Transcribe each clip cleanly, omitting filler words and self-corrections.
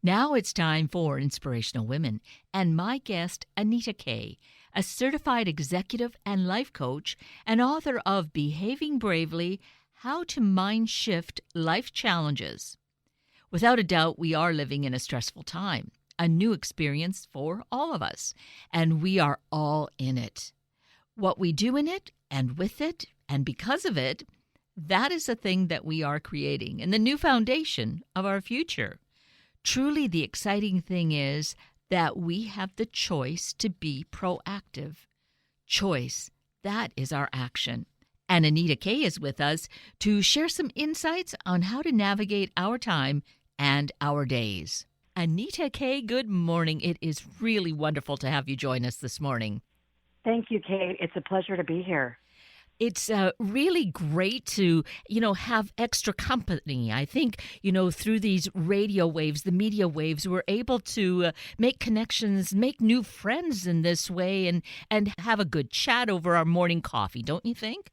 Now it's time for Inspirational Women, and my guest, Anita K, a certified executive and life coach and author of Behaving Bravely, How to Mind Shift Life Challenges. Without a doubt, we are living in a stressful time, a new experience for all of us, and we are all in it. What we do in it and with it and because of it, that is the thing that we are creating and the new foundation of our future. Truly, the exciting thing is that we have the choice to be proactive. Choice, that is our action. And Anita K is with us to share some insights on how to navigate our time and our days. Anita K, good morning. It is really wonderful to have you join us this morning. Thank you, Kate. It's a pleasure to be here. It's really great to, have extra company. I think, through these radio waves, the media waves, we're able to make connections, make new friends in this way, and have a good chat over our morning coffee, don't you think?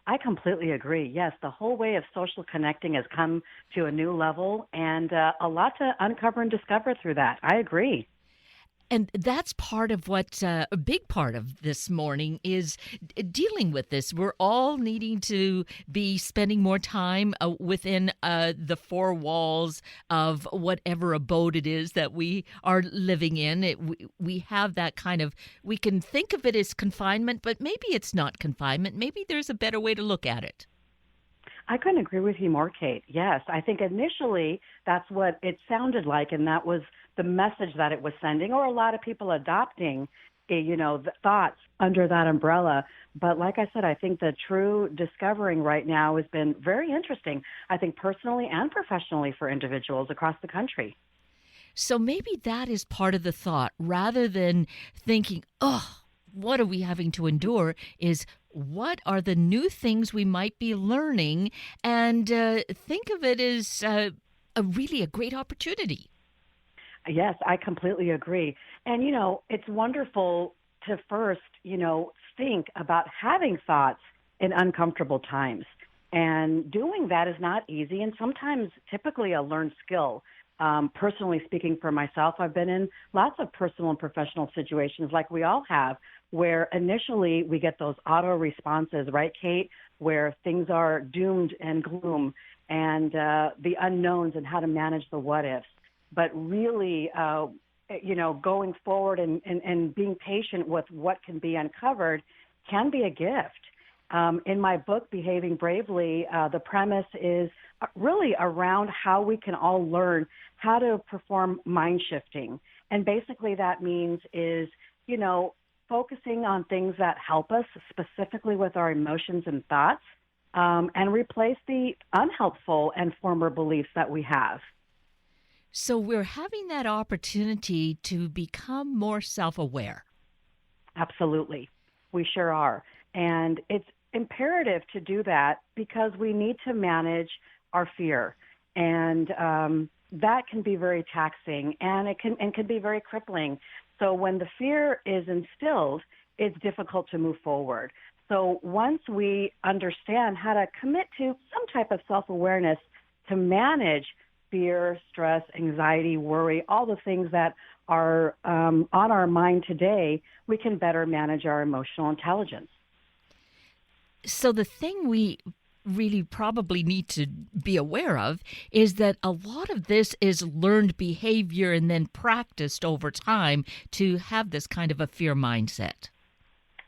I completely agree. Yes, the whole way of social connecting has come to a new level, and a lot to uncover and discover through that. I agree. And that's part of what a big part of this morning is dealing with this. We're all needing to be spending more time within the four walls of whatever abode it is that we are living in. We have that kind of, we can think of it as confinement, but maybe it's not confinement. Maybe there's a better way to look at it. I couldn't agree with you more, Kate. Yes, I think initially that's what it sounded like, and that was the message that it was sending, or a lot of people adopting, the thoughts under that umbrella. But like I said, I think the true discovering right now has been very interesting, I think personally and professionally for individuals across the country. So maybe that is part of the thought, rather than thinking, what are we having to endure, is what are the new things we might be learning, and think of it as really a great opportunity. Yes, I completely agree. And, it's wonderful to first, think about having thoughts in uncomfortable times. And doing that is not easy and sometimes typically a learned skill. Personally speaking for myself, I've been in lots of personal and professional situations like we all have, where initially we get those auto responses, right, Kate, where things are doomed and gloom and the unknowns and how to manage the what ifs. But really, going forward and being patient with what can be uncovered can be a gift. In my book, Behaving Bravely, the premise is really around how we can all learn how to perform mind shifting. And basically that means is, focusing on things that help us specifically with our emotions and thoughts, and replace the unhelpful and former beliefs that we have. So we're having that opportunity to become more self-aware. Absolutely. We sure are. And it's imperative to do that because we need to manage our fear. And that can be very taxing and it can be very crippling. So when the fear is instilled, it's difficult to move forward. So once we understand how to commit to some type of self-awareness to manage fear, stress, anxiety, worry, all the things that are on our mind today, we can better manage our emotional intelligence. So the thing we really probably need to be aware of is that a lot of this is learned behavior and then practiced over time to have this kind of a fear mindset.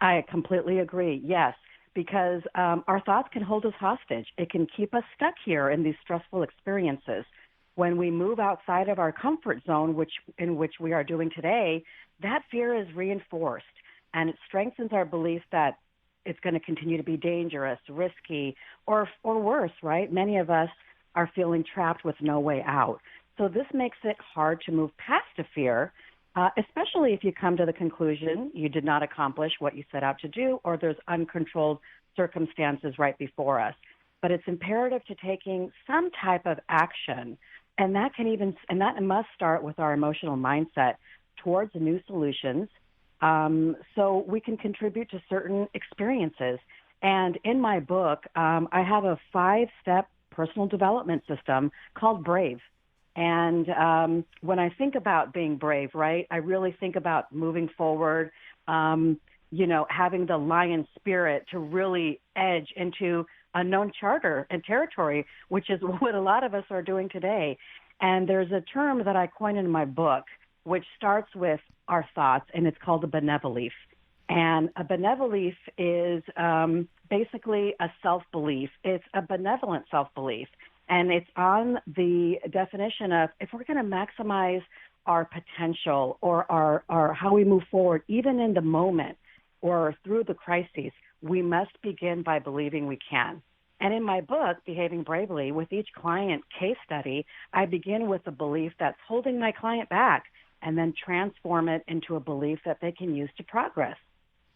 I completely agree, yes, because our thoughts can hold us hostage. It can keep us stuck here in these stressful experiences. When we move outside of our comfort zone, in which we are doing today, that fear is reinforced, and it strengthens our belief that it's going to continue to be dangerous, risky, or worse, right? Many of us are feeling trapped with no way out. So this makes it hard to move past a fear, especially if you come to the conclusion you did not accomplish what you set out to do, or there's uncontrolled circumstances right before us. But it's imperative to taking some type of action. And that must start with our emotional mindset towards new solutions, so we can contribute to certain experiences. And in my book, I have a 5-step personal development system called BRAVE. And when I think about being brave, right, I really think about moving forward, having the lion spirit to really edge into unknown charter and territory, which is what a lot of us are doing today. And there's a term that I coined in my book, which starts with our thoughts, and it's called a benevolence. And a benevolence is basically a self-belief. It's a benevolent self-belief. And it's on the definition of if we're going to maximize our potential or our how we move forward, even in the moment or through the crises, we must begin by believing we can. And in my book, Behaving Bravely, with each client case study, I begin with a belief that's holding my client back and then transform it into a belief that they can use to progress.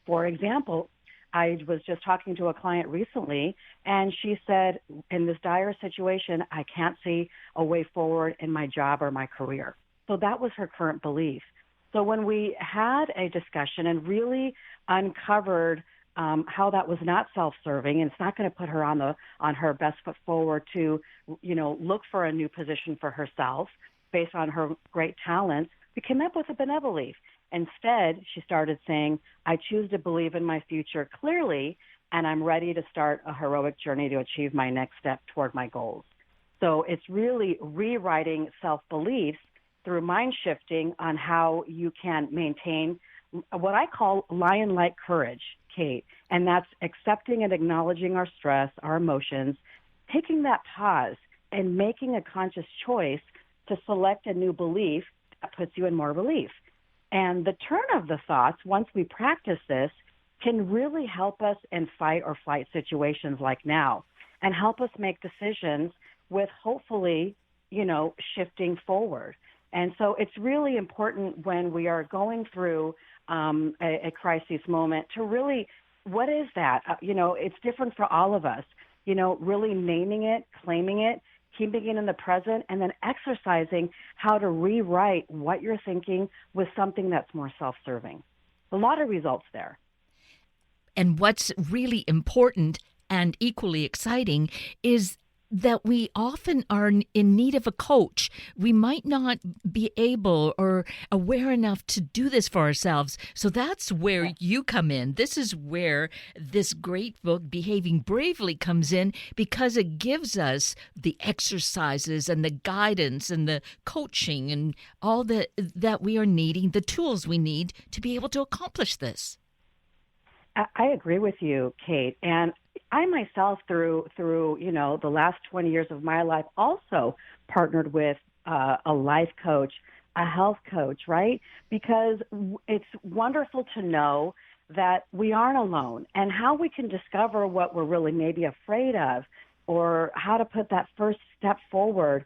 For example, I was just talking to a client recently, and she said, in this dire situation, I can't see a way forward in my job or my career. So that was her current belief. So when we had a discussion and really uncovered how that was not self-serving, and it's not going to put her on her best foot forward to, look for a new position for herself based on her great talents, we came up with a benevolence. Instead, she started saying, I choose to believe in my future clearly, and I'm ready to start a heroic journey to achieve my next step toward my goals. So it's really rewriting self-beliefs through mind shifting on how you can maintain what I call lion-like courage, Kate, and that's accepting and acknowledging our stress, our emotions, taking that pause and making a conscious choice to select a new belief that puts you in more relief. And the turn of the thoughts, once we practice this, can really help us in fight or flight situations like now and help us make decisions with hopefully, shifting forward. And so it's really important when we are going through a crisis moment to really, what is that? It's different for all of us, really naming it, claiming it, keeping it in the present, and then exercising how to rewrite what you're thinking with something that's more self-serving. A lot of results there. And what's really important and equally exciting is that we often are in need of a coach. We might not be able or aware enough to do this for ourselves. So that's where you come in. This is where this great book, Behaving Bravely, comes in, because it gives us the exercises and the guidance and the coaching and all that we are needing, the tools we need to be able to accomplish this. I agree with you, Kate. And I myself, through the last 20 years of my life, also partnered with a life coach, a health coach, right? Because it's wonderful to know that we aren't alone and how we can discover what we're really maybe afraid of or how to put that first step forward,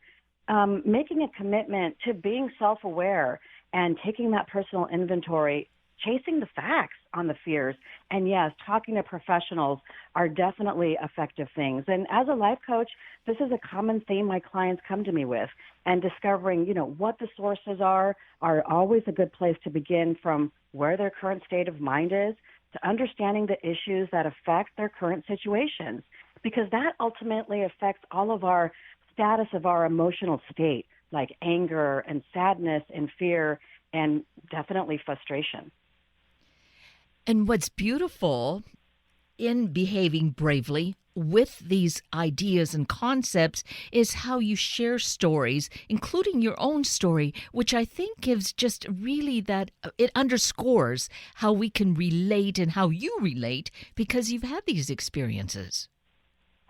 making a commitment to being self-aware and taking that personal inventory, chasing the facts on the fears. And yes, talking to professionals are definitely effective things. And as a life coach, this is a common theme my clients come to me with. And discovering, what the sources are always a good place to begin, from where their current state of mind is to understanding the issues that affect their current situations, because that ultimately affects all of our status of our emotional state, like anger and sadness and fear and definitely frustration. And what's beautiful in Behaving Bravely with these ideas and concepts is how you share stories, including your own story, which I think gives just really that it underscores how we can relate and how you relate because you've had these experiences.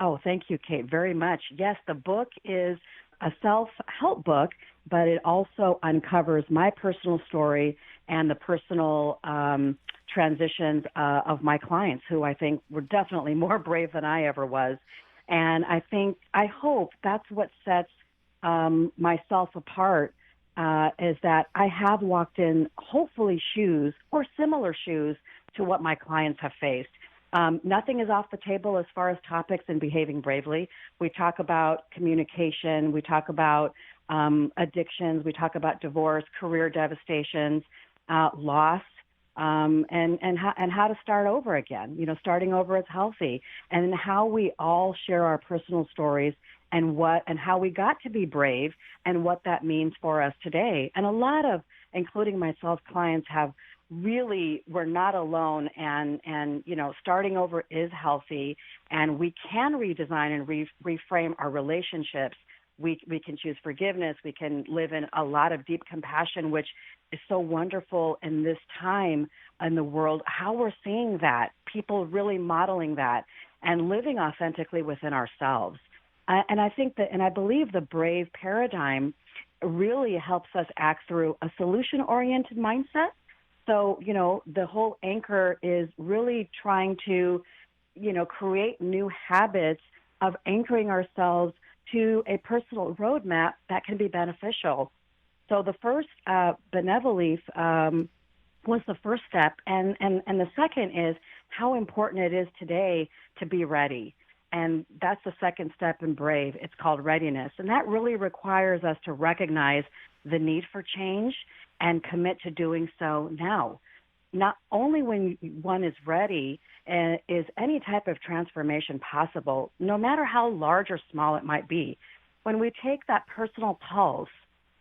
Oh, thank you, Kate, very much. Yes, the book is a self-help book, but it also uncovers my personal story and the personal transitions of my clients, who I think were definitely more brave than I ever was. And I hope that's what sets myself apart, is that I have walked in, hopefully, shoes or similar shoes to what my clients have faced. Nothing is off the table as far as topics in Behaving Bravely. We talk about communication. We talk about addictions. We talk about divorce, career devastations, loss, and how to start over again. Starting over is healthy, and how we all share our personal stories and how we got to be brave and what that means for us today. And a lot of, including myself, clients have really, we're not alone, and starting over is healthy, and we can redesign and reframe our relationships. We can choose forgiveness. We can live in a lot of deep compassion, which is so wonderful in this time in the world, how we're seeing that, people really modeling that and living authentically within ourselves. And I think that, and I believe the brave paradigm really helps us act through a solution-oriented mindset. So, the whole anchor is really trying to, create new habits of anchoring ourselves to a personal roadmap that can be beneficial. So the first, benevolence, was the first step. And the second is how important it is today to be ready. And that's the second step in BRAVE. It's called readiness. And that really requires us to recognize the need for change and commit to doing so now. Not only when one is ready is any type of transformation possible, no matter how large or small it might be. When we take that personal pulse,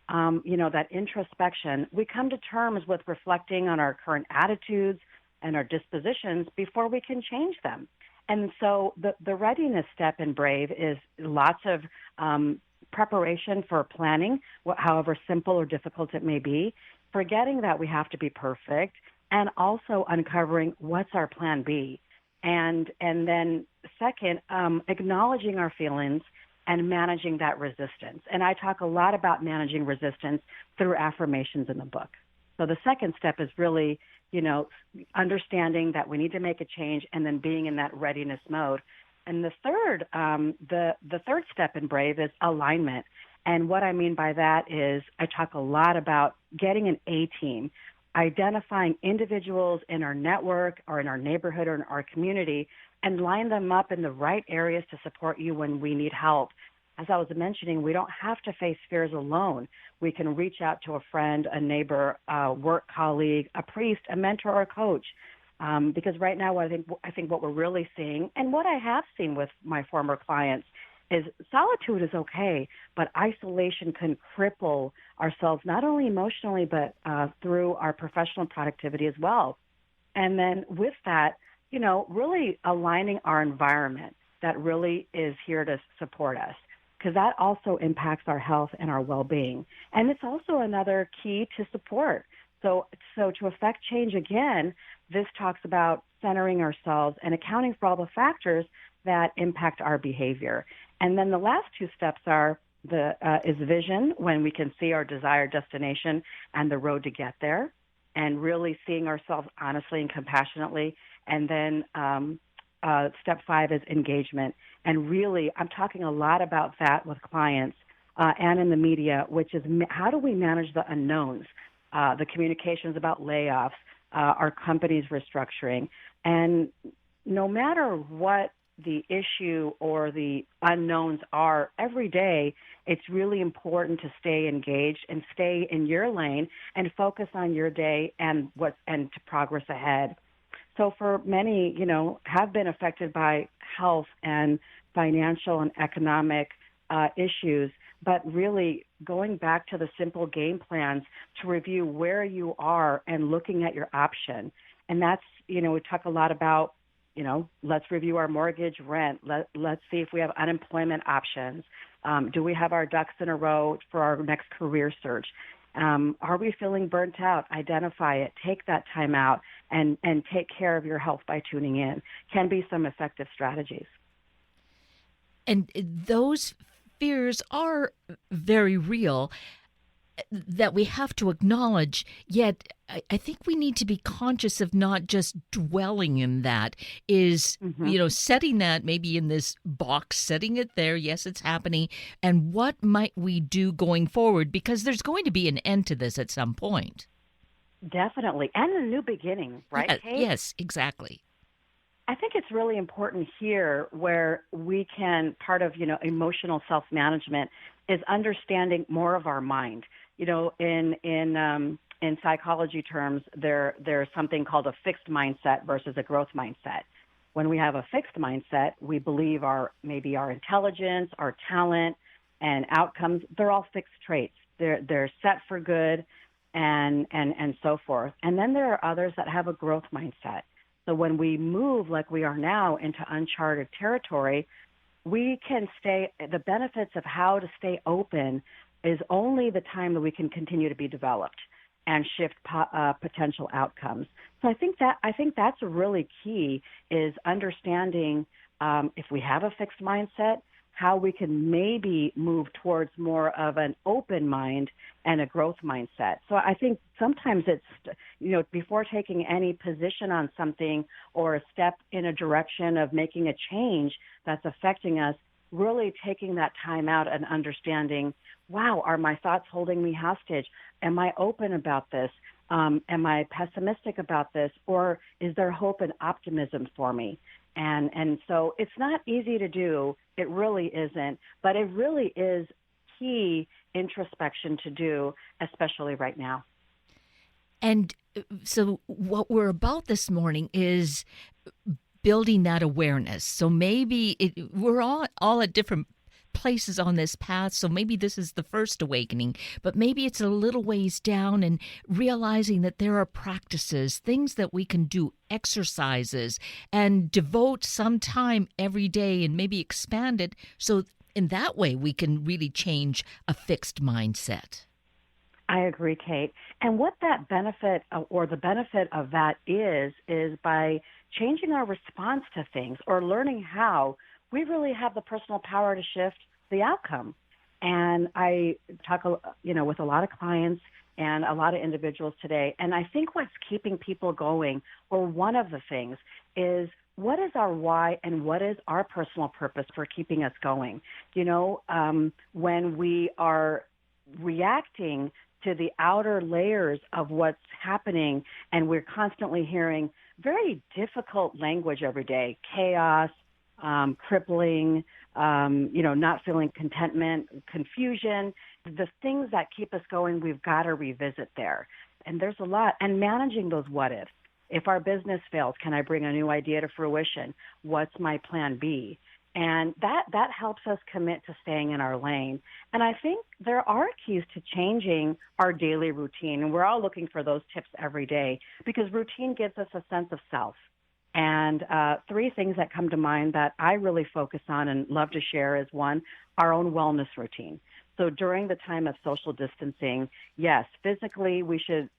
that introspection, we come to terms with reflecting on our current attitudes and our dispositions before we can change them. And so the readiness step in BRAVE is lots of preparation for planning, however simple or difficult it may be, forgetting that we have to be perfect, and also uncovering what's our plan B. And then second, acknowledging our feelings and managing that resistance. And I talk a lot about managing resistance through affirmations in the book. So the second step is really, understanding that we need to make a change and then being in that readiness mode. And the third, the third step in BRAVE is alignment. And what I mean by that is I talk a lot about getting an A team, identifying individuals in our network or in our neighborhood or in our community and line them up in the right areas to support you when we need help. As I was mentioning, we don't have to face fears alone. We can reach out to a friend, a neighbor, a work colleague, a priest, a mentor, or a coach. Because right now, I think what we're really seeing, and what I have seen with my former clients, is solitude is okay, but isolation can cripple ourselves not only emotionally, but through our professional productivity as well. And then with that, really aligning our environment that really is here to support us, because that also impacts our health and our well-being. And it's also another key to support. So to affect change again, this talks about centering ourselves and accounting for all the factors that impact our behavior. And then the last two steps are is vision, when we can see our desired destination and the road to get there, and really seeing ourselves honestly and compassionately. And then step 5 is engagement. And really, I'm talking a lot about that with clients and in the media, which is how do we manage the unknowns, the communications about layoffs, our company's restructuring. And no matter what the issue or the unknowns are, every day it's really important to stay engaged and stay in your lane and focus on your day and to progress ahead. So for many, have been affected by health and financial and economic issues, but really going back to the simple game plans to review where you are and looking at your option. And that's, we talk a lot about, let's review our mortgage, rent. Let's see if we have unemployment options. Do we have our ducks in a row for our next career search? Are we feeling burnt out? Identify it. Take that time out and take care of your health by tuning in. Can be some effective strategies. And those fears are very real that we have to acknowledge, yet I think we need to be conscious of not just dwelling in that, is, setting that maybe in this box, setting it there, yes, it's happening, and what might we do going forward, because there's going to be an end to this at some point. Definitely, and a new beginning, right, Kate? Yes, exactly. I think it's really important here where we can, part of, emotional self-management is understanding more of our mind. In psychology terms, there's something called a fixed mindset versus a growth mindset. When we have a fixed mindset, we believe maybe our intelligence, our talent, and outcomes, they're all fixed traits. They're set for good and so forth. And then there are others that have a growth mindset. So when we move like we are now into uncharted territory, we can the benefits of how to stay open is only the time that we can continue to be developed and shift potential outcomes. So I think that's really key, is understanding if we have a fixed mindset, how we can maybe move towards more of an open mind and a growth mindset. So I think sometimes it's, before taking any position on something or a step in a direction of making a change that's affecting us, really taking that time out and understanding, wow, are my thoughts holding me hostage? Am I open about this? Am I pessimistic about this? Or is there hope and optimism for me? And so it's not easy to do. It really isn't. But it really is key introspection to do, especially right now. And so what we're about this morning is building that awareness. So maybe we're all at different places on this path, so maybe this is the first awakening, but maybe it's a little ways down, and realizing that there are practices, things that we can do, exercises, and devote some time every day and maybe expand it, so in that way we can really change a fixed mindset. I agree, Kate. And what that benefit or the benefit of that is by changing our response to things or learning how, we really have the personal power to shift the outcome. And I talk, with a lot of clients and a lot of individuals today. And I think what's keeping people going, or one of the things, is what is our why and what is our personal purpose for keeping us going? When we are reacting to the outer layers of what's happening, and we're constantly hearing very difficult language every day, chaos, crippling, not feeling contentment, confusion, the things that keep us going, we've got to revisit there. And there's a lot. And managing those what ifs. If our business fails, can I bring a new idea to fruition? What's my plan B? And that helps us commit to staying in our lane. And I think there are keys to changing our daily routine. And we're all looking for those tips every day, because routine gives us a sense of self. And three things that come to mind that I really focus on and love to share is, one, our own wellness routine. So during the time of social distancing, yes, physically we should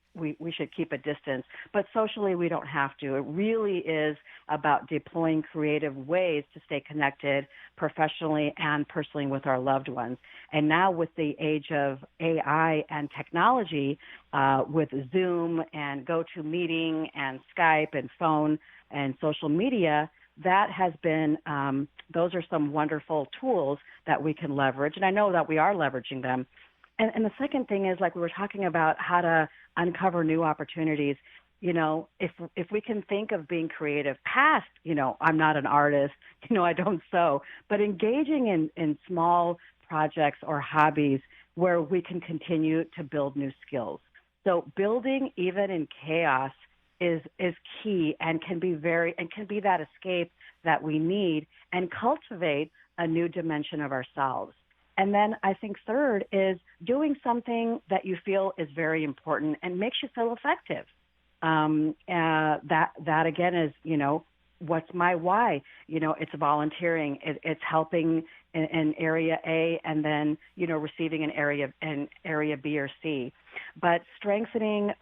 keep a distance, but socially we don't have to. It really is about deploying creative ways to stay connected professionally and personally with our loved ones. And now with the age of AI and technology, with Zoom and GoToMeeting and Skype and phone and social media, that has been, those are some wonderful tools that we can leverage. And I know that we are leveraging them. And the second thing is, like we were talking about, how to uncover new opportunities. If we can think of being creative past, I'm not an artist, I don't sew, but engaging in small projects or hobbies where we can continue to build new skills. So building even in chaos is key, and can be that escape that we need, and cultivate a new dimension of ourselves. And then I think third is doing something that you feel is very important and makes you feel effective. That again is, what's my why? It's volunteering. It's helping in area A, and then, receiving in area B or C. But strengthening,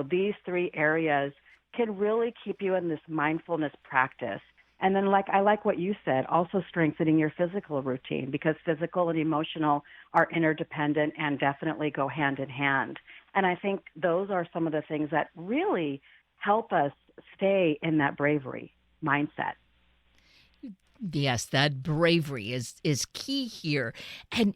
these three areas can really keep you in this mindfulness practice. And then, I like what you said, also strengthening your physical routine, because physical and emotional are interdependent and definitely go hand in hand. And I think those are some of the things that really help us stay in that bravery mindset. Yes, that bravery is key here. And,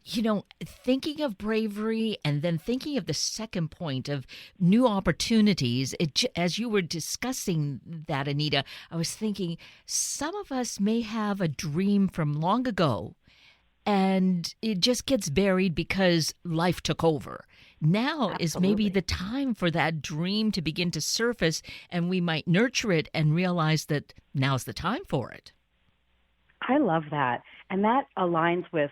thinking of bravery and then thinking of the second point of new opportunities, as you were discussing that, Anita, I was thinking some of us may have a dream from long ago, and it just gets buried because life took over. now is maybe Absolutely. the time for that dream to begin to surface, and we might nurture it and realize that now's the time for it. I love that. And that aligns with,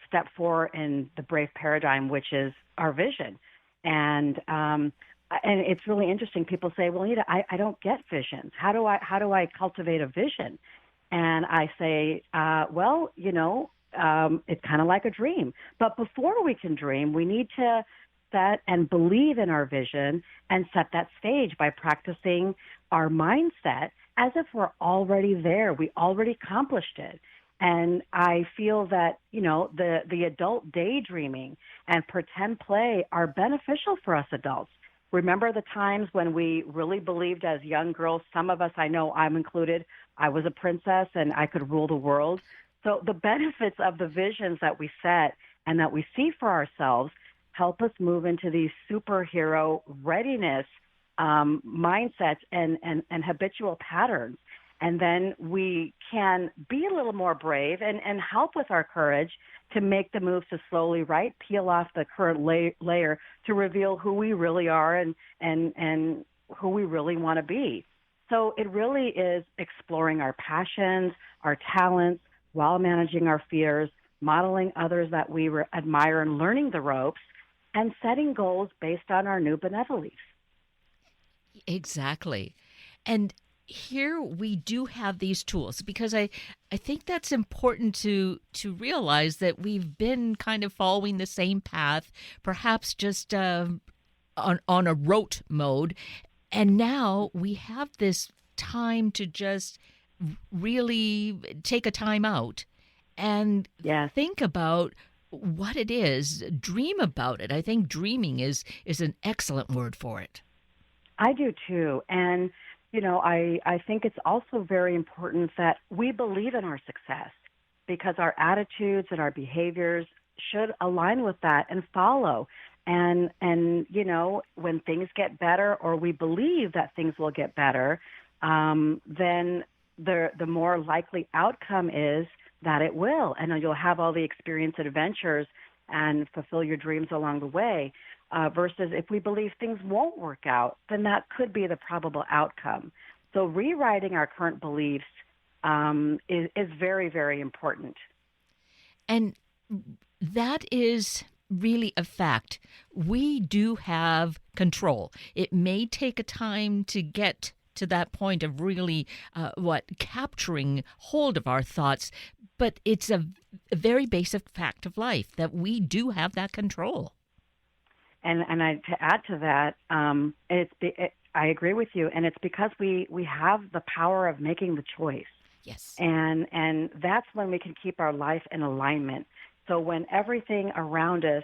step four in the Brave paradigm, which is our vision. And and it's really interesting. People say, well, Anita, I don't get visions. How do I cultivate a vision? And I say, well, it's kind of like a dream. But before we can dream, we need to set and believe in our vision and set that stage by practicing our mindset as if we're already there. We already accomplished it. And I feel that, the adult daydreaming and pretend play are beneficial for us adults. Remember the times when we really believed as young girls, some of us, I know I'm included, I was a princess and I could rule the world. So the benefits of the visions that we set and that we see for ourselves help us move into these superhero readiness mindsets and habitual patterns. And then we can be a little more brave and help with our courage to make the moves to slowly, peel off the current layer to reveal who we really are and who we really want to be. So it really is exploring our passions, our talents, while managing our fears, modeling others that we admire and learning the ropes, and setting goals based on our new benevolence. Exactly. And here we do have these tools because I think that's important to realize that we've been kind of following the same path, perhaps just on a rote mode. And now we have this time to just really take a time out and Yes. think about what it is, dream about it. I think dreaming is an excellent word for it. I do too. And, I think it's also very important that we believe in our success because our attitudes and our behaviors should align with that and follow. And when things get better or we believe that things will get better, then the more likely outcome is that it will. And you'll have all the experience and adventures and fulfill your dreams along the way. Versus if we believe things won't work out, then that could be the probable outcome. So rewriting our current beliefs is very, very important. And that is really a fact. We do have control. It may take a time to get to that point of really capturing hold of our thoughts, but it's a very basic fact of life that we do have that control. And to add to that, I agree with you, and it's because we have the power of making the choice. Yes. And that's when we can keep our life in alignment. So when everything around us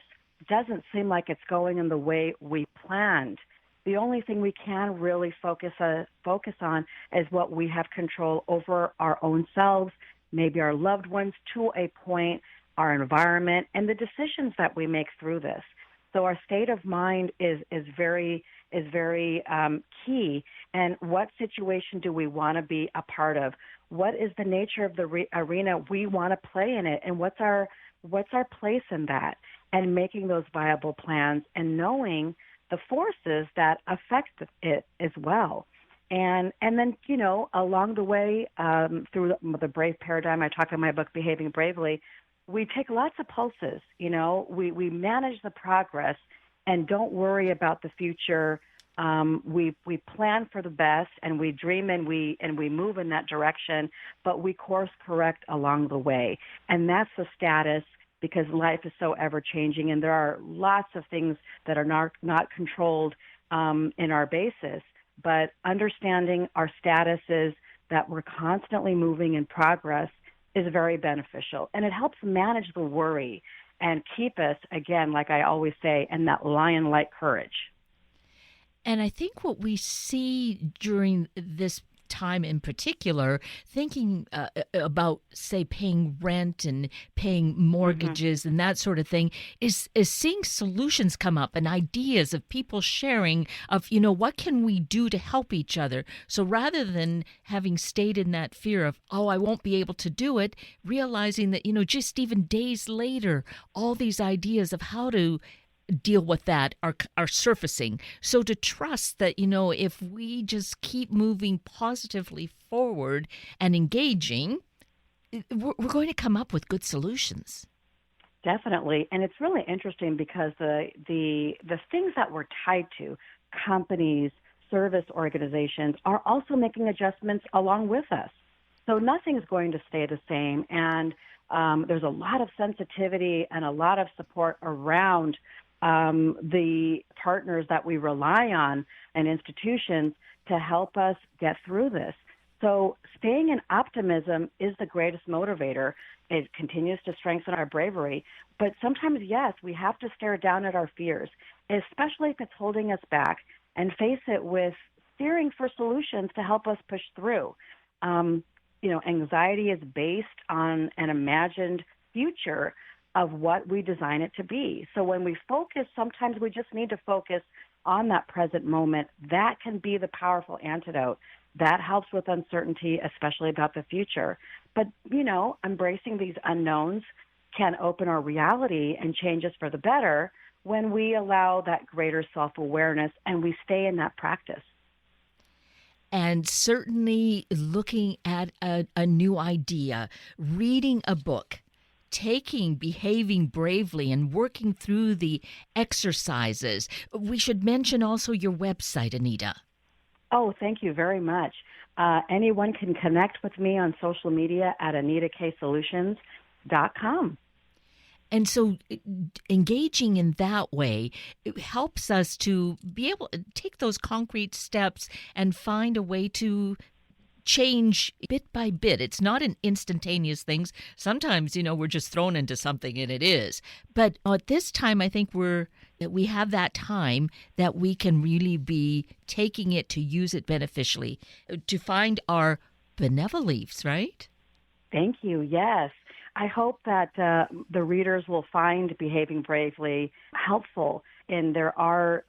doesn't seem like it's going in the way we planned, the only thing we can really focus on is what we have control over our own selves, maybe our loved ones to a point, our environment, and the decisions that we make through this. So our state of mind is very key. And what situation do we want to be a part of? What is the nature of the arena we want to play in it? And what's our place in that? And making those viable plans and knowing the forces that affect it as well. And then, along the way, through the Brave paradigm, I talk in my book, Behaving Bravely, we take lots of pulses, we manage the progress and don't worry about the future. We plan for the best and we dream and we move in that direction, but we course correct along the way. And that's the status because life is so ever changing and there are lots of things that are not controlled in our basis. But understanding our status is that we're constantly moving in progress is very beneficial. And it helps manage the worry and keep us, again, like I always say, in that lion-like courage. And I think what we see during this time in particular, thinking about, say, paying rent and paying mortgages and that sort of thing, is seeing solutions come up and ideas of people sharing of, what can we do to help each other? So rather than having stayed in that fear of, oh, I won't be able to do it, realizing that, just even days later, all these ideas of how to deal with that are surfacing. So to trust that, if we just keep moving positively forward and engaging, we're going to come up with good solutions. Definitely. And it's really interesting because the things that we're tied to, companies, service organizations, are also making adjustments along with us. So nothing's going to stay the same. And there's a lot of sensitivity and a lot of support around the partners that we rely on and institutions to help us get through this. So staying in optimism is the greatest motivator. It continues to strengthen our bravery. But sometimes, yes, we have to stare down at our fears, especially if it's holding us back, and face it with steering for solutions to help us push through. Anxiety is based on an imagined future of what we design it to be. So when we focus, sometimes we just need to focus on that present moment. That can be the powerful antidote. That helps with uncertainty, especially about the future. But, embracing these unknowns can open our reality and change us for the better when we allow that greater self-awareness and we stay in that practice. And certainly looking at a new idea, reading a book, behaving bravely, and working through the exercises. We should mention also your website, Anita. Oh, thank you very much. Anyone can connect with me on social media at AnitaKSolutions.com. And so engaging in that way, it helps us to be able to take those concrete steps and find a way to change bit by bit. It's not an instantaneous thing. Sometimes, we're just thrown into something and it is. But at this time, I think we have that time that we can really be taking it to use it beneficially, to find our benevolence, right? Thank you. Yes. I hope that the readers will find Behaving Bravely helpful. And there are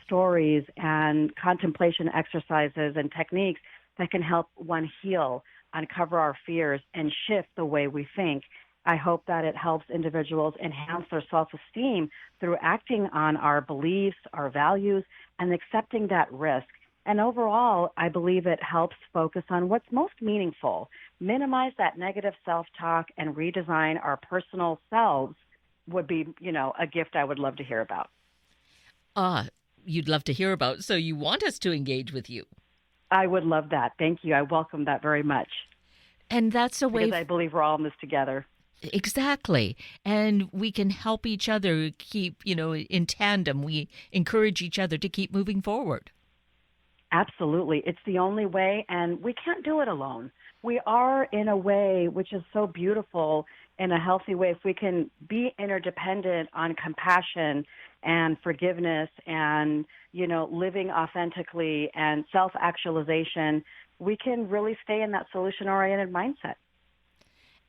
stories and contemplation exercises and techniques that can help one heal, uncover our fears, and shift the way we think. I hope that it helps individuals enhance their self-esteem through acting on our beliefs, our values, and accepting that risk. And overall, I believe it helps focus on what's most meaningful, minimize that negative self-talk, and redesign our personal selves would be, a gift I would love to hear about. You'd love to hear about, so you want us to engage with you. I would love that. Thank you. I welcome that very much. And that's a way... Because I believe we're all in this together. Exactly. And we can help each other keep, in tandem. We encourage each other to keep moving forward. Absolutely. It's the only way, and we can't do it alone. We are in a way which is so beautiful in a healthy way. If we can be interdependent on compassion and forgiveness and, living authentically and self-actualization, we can really stay in that solution-oriented mindset.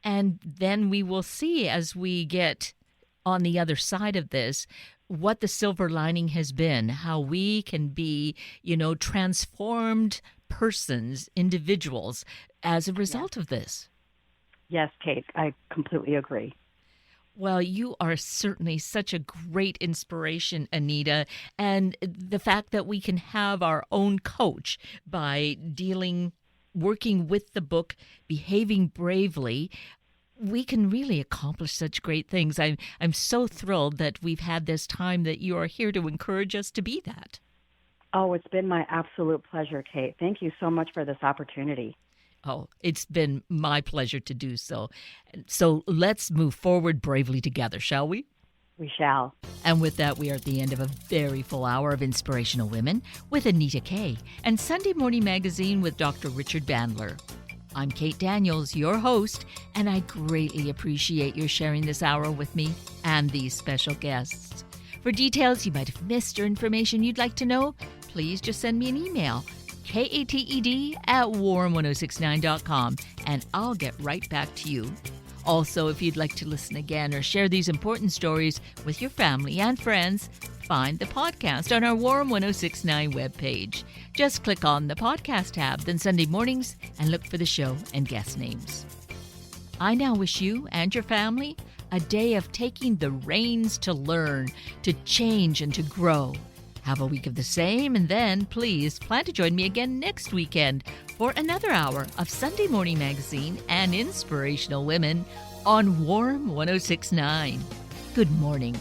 And then we will see as we get on the other side of this what the silver lining has been, how we can be, transformed persons, individuals as a result of this. Yes, Kate, I completely agree. Well, you are certainly such a great inspiration, Anita, and the fact that we can have our own coach by working with the book, Behaving Bravely, we can really accomplish such great things. I'm so thrilled that we've had this time that you are here to encourage us to be that. Oh, it's been my absolute pleasure, Kate. Thank you so much for this opportunity. Oh, it's been my pleasure to do so. So let's move forward bravely together, shall we? We shall. And with that, we are at the end of a very full hour of Inspirational Women with Anita K and Sunday Morning Magazine with Dr. Richard Bandler. I'm Kate Daniels, your host, and I greatly appreciate your sharing this hour with me and these special guests. For details you might have missed or information you'd like to know, please just send me an email, kated@warm1069.com, and I'll get right back to you. Also, if you'd like to listen again or share these important stories with your family and friends, find the podcast on our Warm 1069 webpage. Just click on the podcast tab, then Sunday mornings, and look for the show and guest names. I now wish you and your family a day of taking the reins to learn, to change, and to grow. Have a week of the same, and then please plan to join me again next weekend for another hour of Sunday Morning Magazine and Inspirational Women on Warm 1069. Good morning.